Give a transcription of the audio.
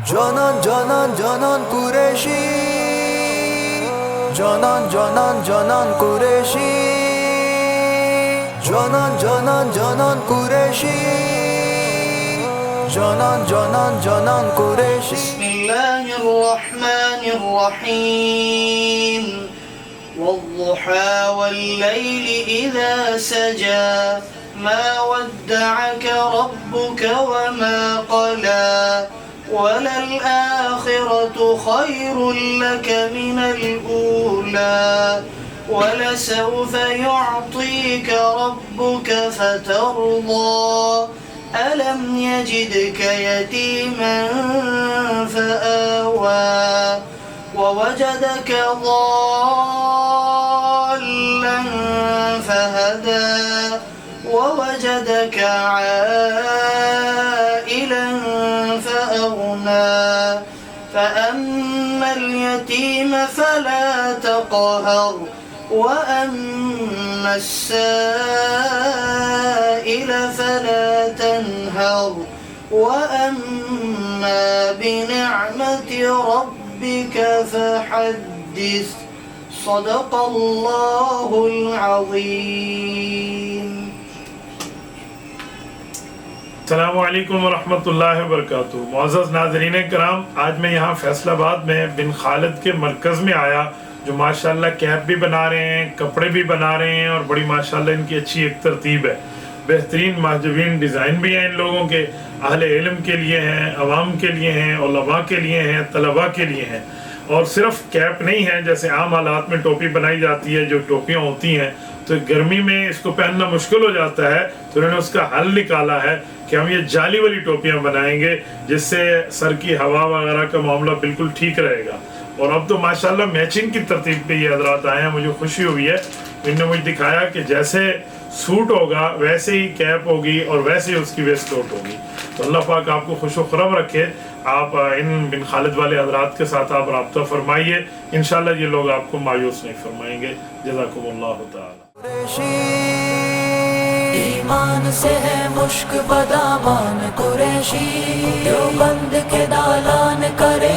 Canan canan canan Kureşi, Canan canan canan Kureşi, Canan canan canan Kureşi, Canan canan canan Kureşi. Bismillahirrahmanirrahim. والضحى والليل إذا سجى ما ودعك ربك وما قلى وللآخرة خير لك من الأولى ولسوف يعطيك ربك فترضى ألم يجدك يتيما فآوى ووجدك ضالا فهدى ووجدك عائلا فأغنى فأما اليتيم فلا تقهر وأما السائل فلا تنهر وأما بنعمة ربك فحدث صدق الله العظيم. السلام علیکم ورحمۃ اللہ وبرکاتہ. معزز ناظرین کرام، آج میں یہاں فیصل آباد میں بن خالد کے مرکز میں آیا، جو ماشاءاللہ کیپ بھی بنا رہے ہیں، کپڑے بھی بنا رہے ہیں، اور بڑی ماشاءاللہ ان کی اچھی ایک ترتیب ہے. بہترین محجوبین ڈیزائن بھی ہیں ان لوگوں کے، اہل علم کے لیے ہیں، عوام کے لیے ہیں، علماء کے لیے ہیں، طلباء کے لیے ہیں. اور صرف کیپ نہیں ہے، جیسے عام حالات میں ٹوپی بنائی جاتی ہے، جو ٹوپیاں ہوتی ہیں تو گرمی میں اس کو پہننا مشکل ہو جاتا ہے، تو انہوں نے اس کا حل نکالا ہے کہ ہم یہ جالی والی ٹوپیاں بنائیں گے، جس سے سر کی ہوا وغیرہ کا معاملہ بالکل ٹھیک رہے گا. اور اب تو ماشاءاللہ میچنگ کی ترتیب پہ یہ حضرات آئے ہیں. مجھے خوشی ہوئی ہے، انہوں نے مجھے دکھایا کہ جیسے سوٹ ہوگا ویسے ہی کیپ ہوگی اور ویسے ہی اس کی ویسٹ کوٹ ہوگی. تو اللہ پاک آپ کو خوش و خرم رکھے. آپ ان بن خالد والے حضرات کے ساتھ آپ رابطہ فرمائیے، انشاءاللہ یہ لوگ آپ کو مایوس نہیں فرمائیں گے. جزاکم اللہ تعالی. ایمان سے ہے مشک بدامان قریشی، دیوبند کے دالان کرے